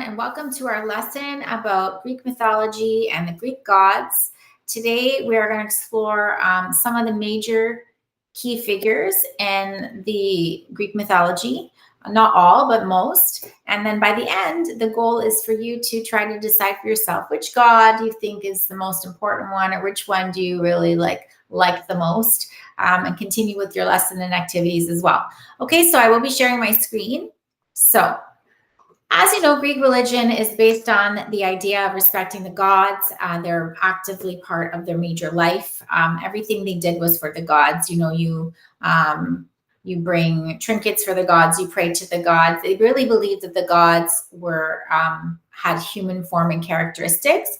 and welcome to our lesson about Greek mythology and the Greek gods. Today, we are going to explore some of the major key figures in the Greek mythology. Not all, but most. And then by the end, the goal is for you to try to decide for yourself which god you think is the most important one, or which one do you really like the most, and continue with your lesson and activities as well. Okay, so I will be sharing my screen. So, as you know, Greek religion is based on the idea of respecting the gods. They're actively part of their major life. Everything they did was for the gods. You know, you bring trinkets for the gods, you pray to the gods. They really believed that the gods were had human form and characteristics.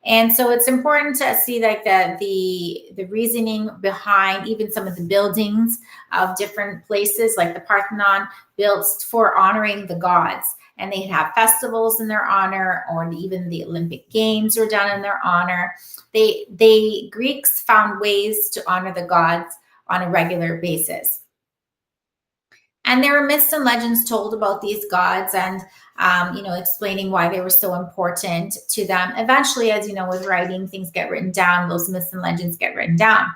And so it's important to see like the reasoning behind even some of the buildings of different places, like the Parthenon, built for honoring the gods. And they have festivals in their honor, or even the Olympic Games were done in their honor. Greeks found ways to honor the gods on a regular basis. And there were myths and legends told about these gods, and explaining why they were so important to them. Eventually, as you know, with writing, things get written down, those myths and legends get written down.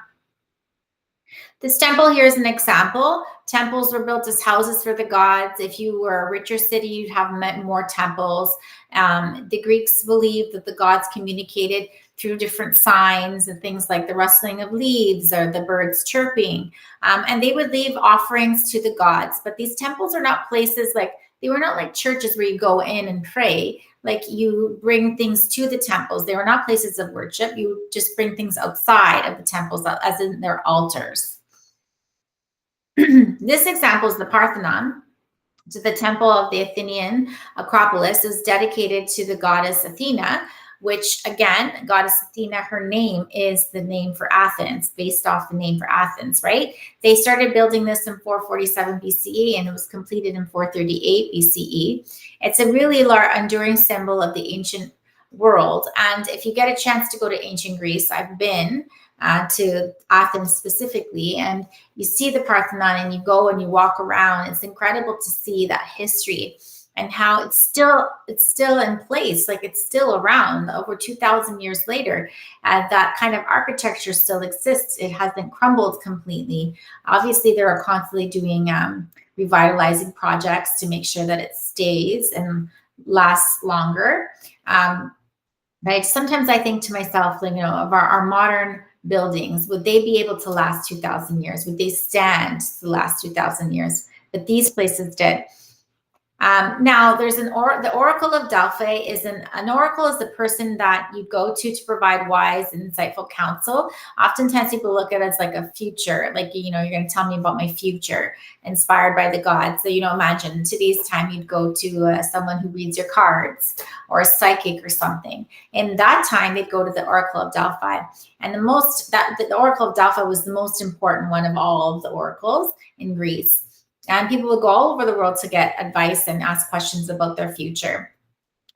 This temple here is an example. Temples were built as houses for the gods. If you were a richer city, you'd have more temples. The Greeks believed that the gods communicated through different signs and things like the rustling of leaves or the birds chirping. And they would leave offerings to the gods. But these temples are not places they were not like churches where you go in and pray. Like, you bring things to the temples. They were not places of worship. You just bring things outside of the temples, as in their altars. This example is the Parthenon. So the temple of the Athenian Acropolis is dedicated to the goddess Athena, which, again, goddess Athena, her name is the name for Athens, based off the name for Athens, right? They started building this in 447 BCE, and it was completed in 438 BCE. It's a really enduring symbol of the ancient world. And if you get a chance to go to ancient Greece, I've been to Athens specifically, and you see the Parthenon and you go and you walk around. It's incredible to see that history and how it's still in place, like it's still around over 2,000 years later. That kind of architecture still exists. It hasn't crumbled completely. Obviously, they are constantly doing revitalizing projects to make sure that it stays and lasts longer. Right? Sometimes I think to myself, of our modern buildings, would they be able to last 2,000 years? Would they stand to last 2,000 years? But these places did. Now, there's the Oracle of Delphi is an oracle is the person that you go to provide wise and insightful counsel. Oftentimes people look at it as like a future, you're going to tell me about my future, inspired by the gods. So, imagine today's time you'd go to someone who reads your cards, or a psychic or something. In that time, they'd go to the Oracle of Delphi. And the Oracle of Delphi was the most important one of all of the oracles in Greece. And people would go all over the world to get advice and ask questions about their future.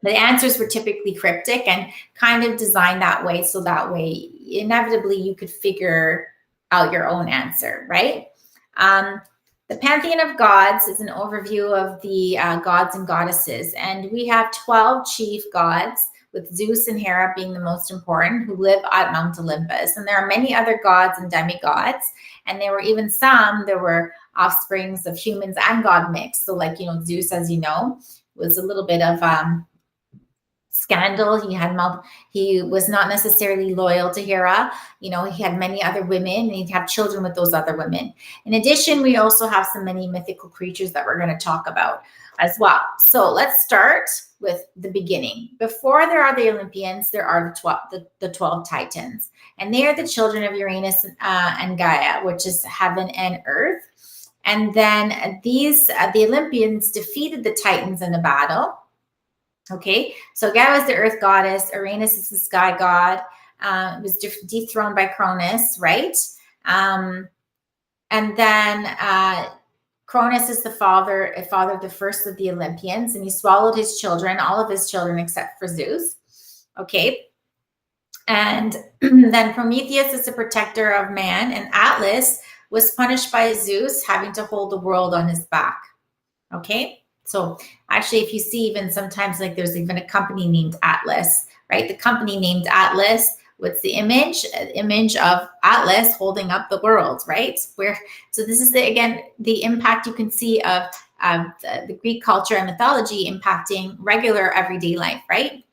The answers were typically cryptic and kind of designed that way, so that way, inevitably, you could figure out your own answer, right? The Pantheon of Gods is an overview of the gods and goddesses. And we have 12 chief gods, with Zeus and Hera being the most important, who live at Mount Olympus. And there are many other gods and demigods. And there were even there were offsprings of humans and god mix. So Zeus, as you know, was a little bit of scandal. He was not necessarily loyal to Hera. He had many other women, and he'd have children with those other women. In addition, we also have many mythical creatures that we're going to talk about as well. So let's start with the beginning. Before there are the Olympians, there are the 12 Titans, and they are the children of Uranus and Gaia, which is heaven and earth. And then the Olympians defeated the Titans in a battle. Okay, so Gaia was the earth goddess. Uranus is the sky god. It was dethroned by Cronus, right? And then Cronus is the father of the first of the Olympians, and he swallowed his children, all of his children except for Zeus. Okay, and then Prometheus is the protector of man, and Atlas was punished by Zeus, having to hold the world on his back. Okay, So actually, if you see even sometimes like there's even a company named Atlas, right? The company named Atlas, what's the image? An image of Atlas holding up the world, right? So this is again the impact you can see of the Greek culture and mythology impacting regular everyday life, right?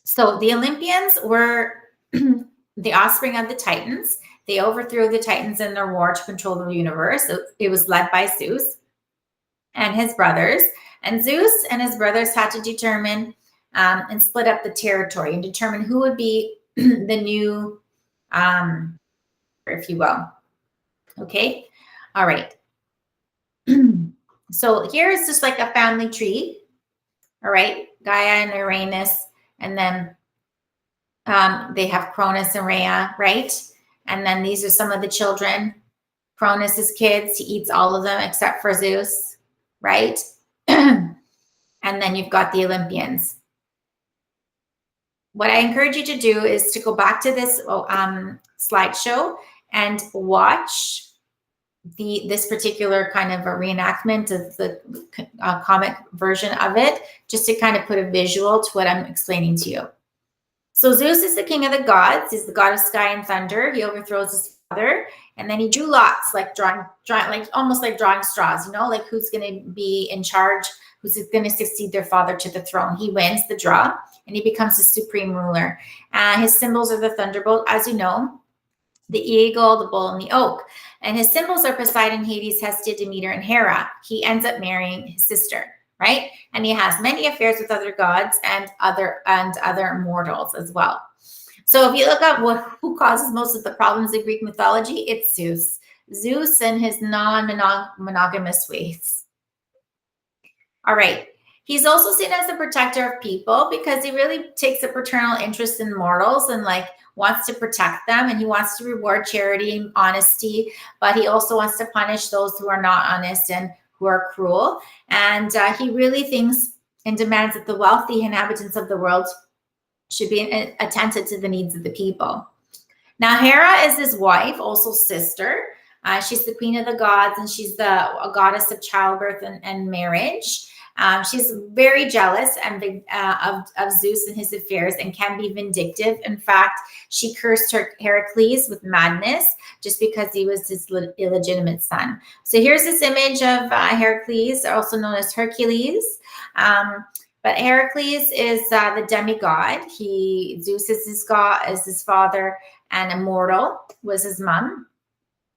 So the Olympians were the offspring of the Titans. They overthrew the Titans in their war to control the universe. It was led by Zeus and his brothers. And Zeus and his brothers had to determine and split up the territory and determine who would be the new, if you will. Okay. All right. So here is just like a family tree. All right. Gaia and Uranus. And then they have Cronus and Rhea, right? And then these are some of the children. Cronus is kids. He eats all of them except for Zeus, right? And then you've got the Olympians. What I encourage you to do is to go back to this slideshow and watch this particular kind of a reenactment of the comic version of it, just to kind of put a visual to what I'm explaining to you. So Zeus is the king of the gods. He's the god of sky and thunder. He overthrows his father, and then he drew lots, like drawing like almost like drawing straws, you know, like who's going to be in charge, who's going to succeed their father to the throne. He wins the draw, and he becomes the supreme ruler. His symbols are the thunderbolt, as you know, the eagle, the bull, and the oak. And his symbols are Poseidon, Hades, Hestia, Demeter, and Hera. He ends up marrying his sister, right? And he has many affairs with other gods and other mortals as well. So if you look up who causes most of the problems in Greek mythology, it's Zeus. Zeus and his non-monogamous ways. All right. He's also seen as the protector of people because he really takes a paternal interest in mortals and like wants to protect them, and he wants to reward charity and honesty, but he also wants to punish those who are not honest and who are cruel. And he really thinks and demands that the wealthy inhabitants of the world should be attentive to the needs of the people. Now, Hera is his wife, also sister. She's the queen of the gods, and she's a goddess of childbirth and marriage. She's very jealous and of Zeus and his affairs and can be vindictive. In fact, she cursed Heracles with madness just because he was his illegitimate son. So here's this image of Heracles, also known as Hercules. But Heracles is the demigod. Zeus is his god, is his father, and Immortal was his mom.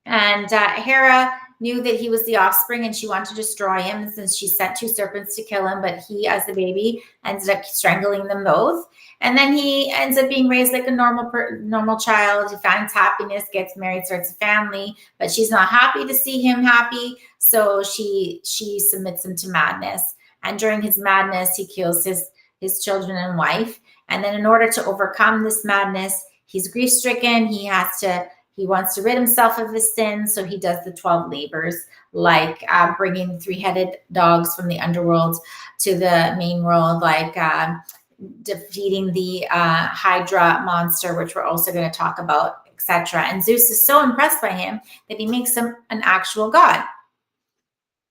And Hera knew that he was the offspring, and she wanted to destroy him. And since she sent 2 serpents to kill him, but he, as the baby, ended up strangling them both. And then he ends up being raised like a normal child. He finds happiness, gets married, starts a family, but she's not happy to see him happy, so she submits him to madness. And during his madness, he kills his children and wife. And then in order to overcome this madness, he's grief-stricken. He wants to rid himself of his sins, so he does the 12 labors, like bringing 3-headed dogs from the underworld to the main world, like defeating the Hydra monster, which we're also going to talk about, etc. And Zeus is so impressed by him that he makes him an actual god.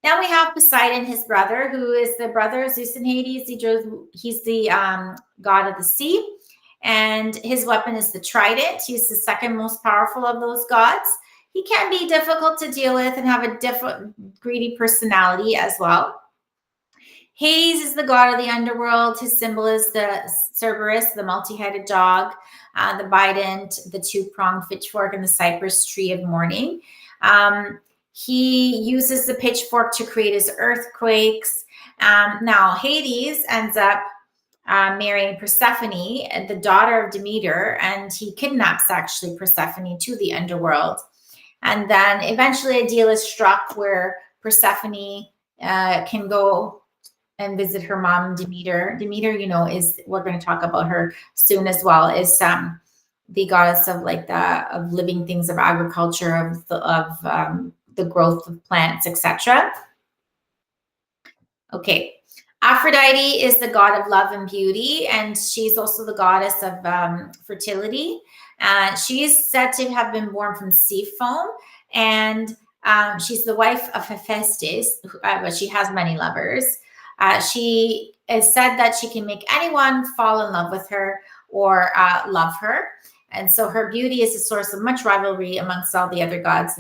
Now we have Poseidon, his brother, who is the brother of Zeus and Hades. He's the god of the sea. And his weapon is the trident. He's the second most powerful of those gods. He can be difficult to deal with and have a different greedy personality as well. Hades is the god of the underworld. His symbol is the Cerberus, the multi-headed dog, the bident, the 2-pronged pitchfork, and the cypress tree of mourning. He uses the pitchfork to create his earthquakes. Now, Hades ends up marrying Persephone, the daughter of Demeter, and he kidnaps actually Persephone to the underworld. And then eventually a deal is struck where Persephone can go and visit her mom, Demeter. Demeter, you know, we're going to talk about her soon as well, is the goddess of of living things, of agriculture, of the growth of plants, etc. Okay. Aphrodite is the god of love and beauty, and she's also the goddess of fertility. She is said to have been born from sea foam, and She's the wife of Hephaestus, but she has many lovers. She is said that she can make anyone fall in love with her or love her. And so her beauty is a source of much rivalry amongst all the other gods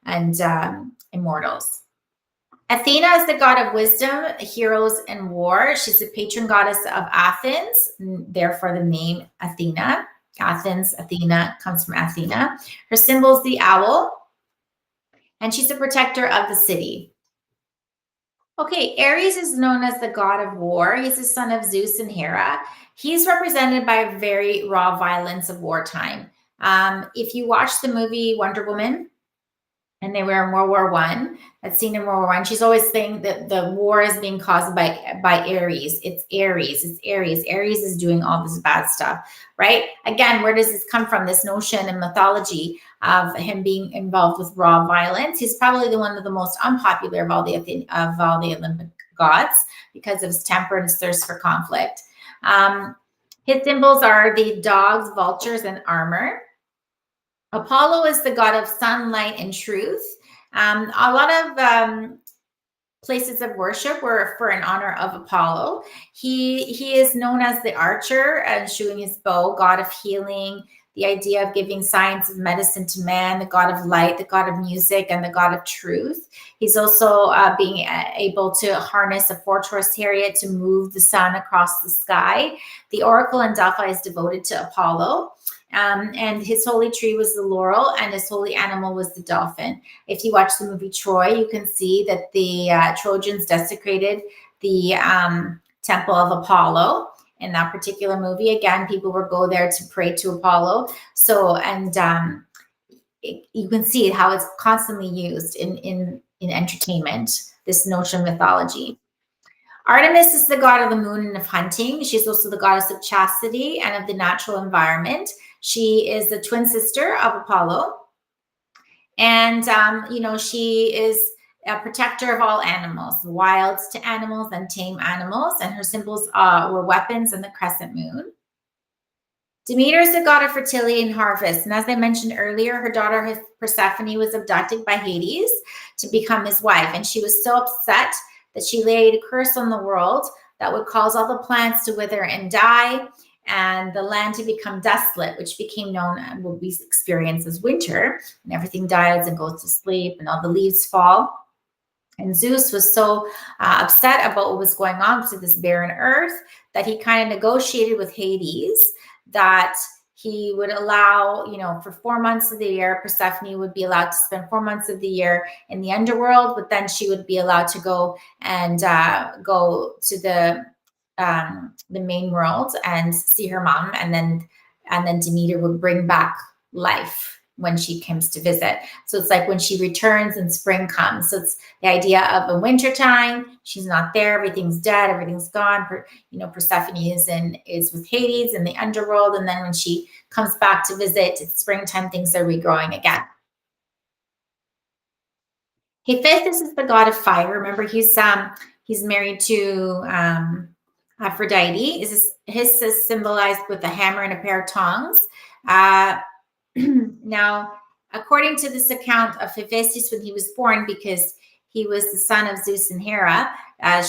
and immortals. Athena is the god of wisdom, heroes, and war. She's the patron goddess of Athens, therefore the name Athena. Athens, Athena comes from Athena. Her symbol is the owl, and she's a protector of the city. Okay, Ares is known as the god of war. He's the son of Zeus and Hera. He's represented by a very raw violence of wartime. If you watch the movie Wonder Woman, and they were in World War I, that scene in World War I, she's always saying that the war is being caused by Ares. It's Ares. It's Ares. Ares is doing all this bad stuff, right? Again, where does this come from? This notion in mythology of him being involved with raw violence. He's probably one of the most unpopular of all the Olympic gods because of his temper and his thirst for conflict. His symbols are the dogs, vultures, and armor. Apollo is the god of sunlight and truth. A lot of places of worship were for in honor of Apollo. He is known as the archer and shooting his bow, god of healing, the idea of giving science of medicine to man, the god of light, the god of music, and the god of truth. He's also being able to harness a 4-horse chariot to move the sun across the sky. The oracle in Delphi is devoted to Apollo. And his holy tree was the laurel, and his holy animal was the dolphin. If you watch the movie Troy, you can see that the Trojans desecrated the temple of Apollo in that particular movie. Again, people would go there to pray to Apollo. So, and you can see how it's constantly used in entertainment, this notion of mythology. Artemis is the god of the moon and of hunting. She's also the goddess of chastity and of the natural environment. She is the twin sister of Apollo. And, she is a protector of all animals, wild to animals and tame animals. And her symbols were weapons and the crescent moon. Demeter is the god of fertility and harvest. And as I mentioned earlier, her daughter Persephone was abducted by Hades to become his wife. And she was so upset that she laid a curse on the world that would cause all the plants to wither and die and the land to become desolate, which became known and what we experience as winter, and everything dies and goes to sleep and all the leaves fall. And Zeus was so upset about what was going on to this barren earth that he kind of negotiated with Hades that he would allow, for 4 months of the year, Persephone would be allowed to spend 4 months of the year in the underworld, but then she would be allowed to go and go to the main world and see her mom, and then Demeter would bring back life when she comes to visit. So it's like when she returns and spring comes. So it's the idea of a winter time. She's not there. Everything's dead. Everything's gone. Persephone is with Hades in the underworld. And then when she comes back to visit, it's springtime. Things are regrowing again. Hephaestus is the god of fire. Remember, he's married to Aphrodite. His is symbolized with a hammer and a pair of tongs. Now, according to this account of Hephaestus when he was born, because he was the son of Zeus and Hera,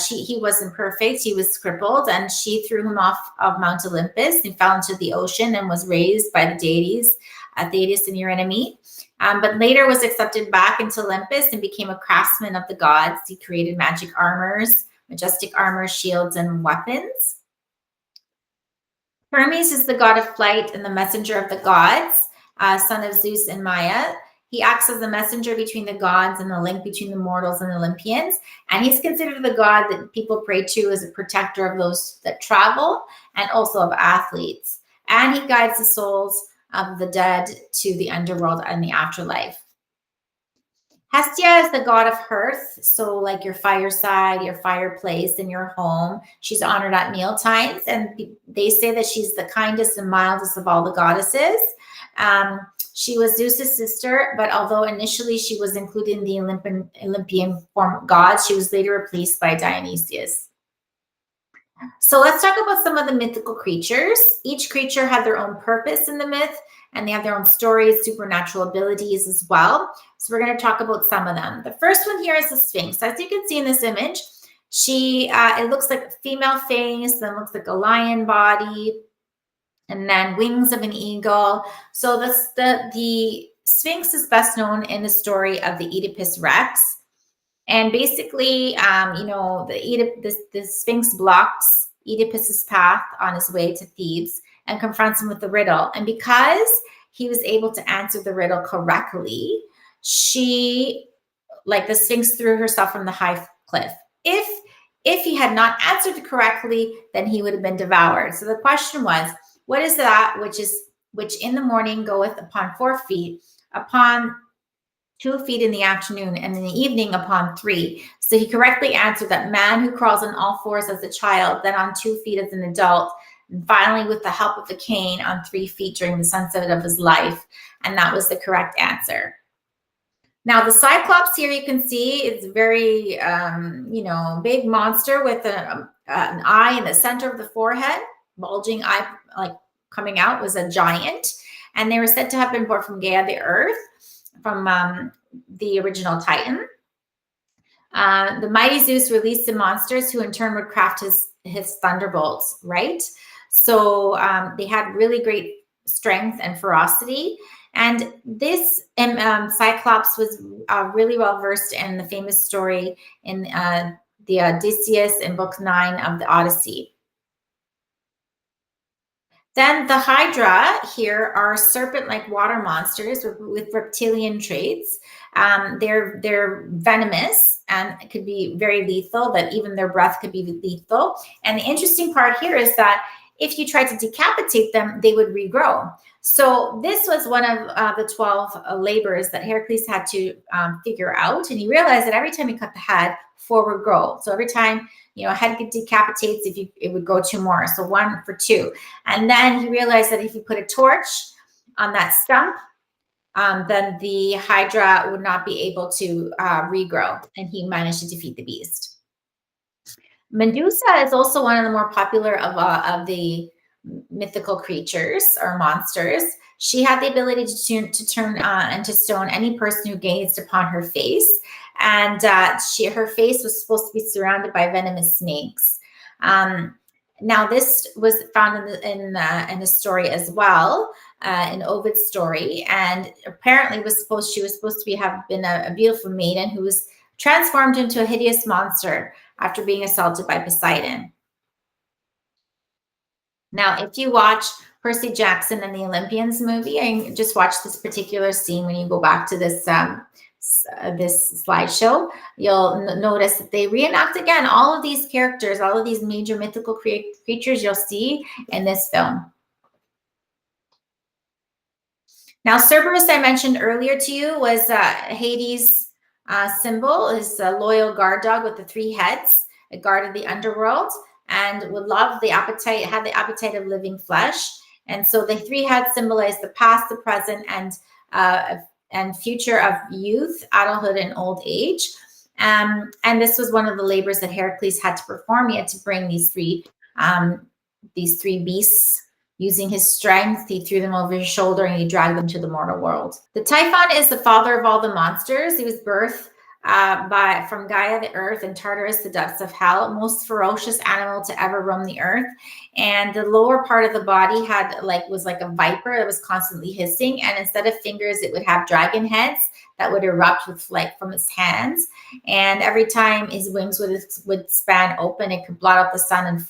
he wasn't perfect. He was crippled, and she threw him off of Mount Olympus. He fell into the ocean and was raised by the deities, Thetis and Eurynomy. But later was accepted back into Olympus and became a craftsman of the gods. He created magic armors, majestic armor, shields, and weapons. Hermes is the god of flight and the messenger of the gods, son of Zeus and Maya. He acts as the messenger between the gods and the link between the mortals and the Olympians. And he's considered the god that people pray to as a protector of those that travel and also of athletes. And he guides the souls of the dead to the underworld and the afterlife. Hestia is the god of hearth, so like your fireside, your fireplace in your home. She's honored at meal times, and they say that she's the kindest and mildest of all the goddesses. She was Zeus's sister, but although initially she was included in the Olympian form of gods, she was later replaced by Dionysius. So let's talk about some of the mythical creatures. Each creature had their own purpose in the myth, and they have their own stories, supernatural abilities as well. So we're going to talk about some of them. The first one here is the Sphinx. As you can see in this image, it looks like a female face, then looks like a lion body, and then wings of an eagle. So the Sphinx is best known in the story of the Oedipus Rex. And basically, the Sphinx blocks Oedipus's path on his way to Thebes and confronts him with the riddle. And because he was able to answer the riddle correctly, the Sphinx threw herself from the high cliff. If he had not answered it correctly, then he would have been devoured. So the question was, what is that which in the morning goeth upon 4 feet, upon 2 feet in the afternoon, and in the evening upon 3? So he correctly answered that man who crawls on all fours as a child, then on 2 feet as an adult, and finally with the help of a cane on 3 feet during the sunset of his life. And that was the correct answer. Now the Cyclops here, you can see, is a very, big monster with an eye in the center of the forehead, bulging eye, like coming out, was a giant. And they were said to have been born from Gaia, the earth, from the original Titan. The mighty Zeus released the monsters, who in turn would craft his thunderbolts, right? So they had really great strength and ferocity. And this Cyclops was really well versed in the famous story in the Odysseus in Book 9 of the Odyssey. Then the Hydra here are serpent-like water monsters with reptilian traits. They're venomous and could be very lethal, that even their breath could be lethal. And the interesting part here is that if you tried to decapitate them, they would regrow. So this was one of the 12 labors that Heracles had to figure out. And he realized that every time he cut the head, 4 would grow. So every time a head decapitates, it would grow 2 more. So 1 for 2. And then he realized that if you put a torch on that stump, then the Hydra would not be able to regrow. And he managed to defeat the beast. Medusa is also one of the more popular of the mythical creatures or monsters. She had the ability to turn into stone any person who gazed upon her face, and her face was supposed to be surrounded by venomous snakes. Now, this was found in the story as well, in Ovid's story, and apparently she was supposed to have been a beautiful maiden who was transformed into a hideous monster after being assaulted by Poseidon. Now, if you watch Percy Jackson and the Olympians movie, and just watch this particular scene when you go back to this this slideshow, you'll notice that they reenact again all of these characters, all of these major mythical creatures you'll see in this film. Now, Cerberus, I mentioned earlier to you, was Hades' symbol, is a loyal guard dog with the 3 heads. It guarded the underworld and had the appetite of living flesh. And so the 3 heads symbolize the past, the present, and future of youth, adulthood, and old age. And this was one of the labors that Heracles had to perform. He had to bring these three beasts. Using his strength, he threw them over his shoulder and he dragged them to the mortal world. The Typhon is the father of all the monsters. He was birthed from Gaia, the earth, and Tartarus, the depths of hell, most ferocious animal to ever roam the earth. And the lower part of the body was like a viper that was constantly hissing, and instead of fingers, it would have dragon heads that would erupt from its hands. And every time his wings would span open, it could blot out the sun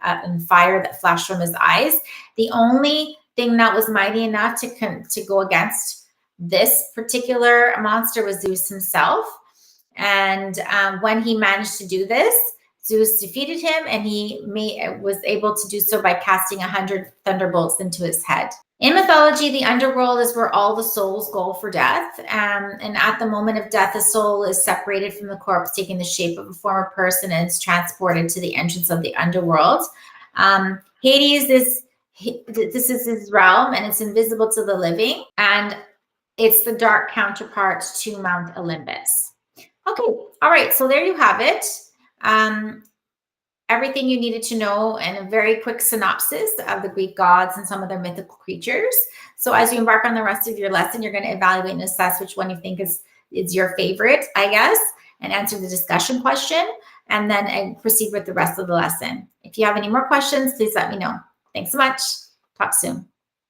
and fire that flashed from his eyes. The only thing that was mighty enough to go against this particular monster was Zeus himself. And when he managed to do this, Zeus defeated him, and he was able to do so by casting 100 thunderbolts into his head. In mythology, the underworld is where all the souls go for death. And at the moment of death, the soul is separated from the corpse, taking the shape of a former person, and is transported to the entrance of the underworld. Hades this is his realm, and it's invisible to the living. And it's the dark counterpart to Mount Olympus. Okay, all right, so there you have it. everything you needed to know and a very quick synopsis of the Greek gods and some of their mythical creatures. So as you embark on the rest of your lesson, you're going to evaluate and assess which one you think is your favorite, I guess, and answer the discussion question, and then proceed with the rest of the lesson. If you have any more questions, please let me know. Thanks so much. Talk soon.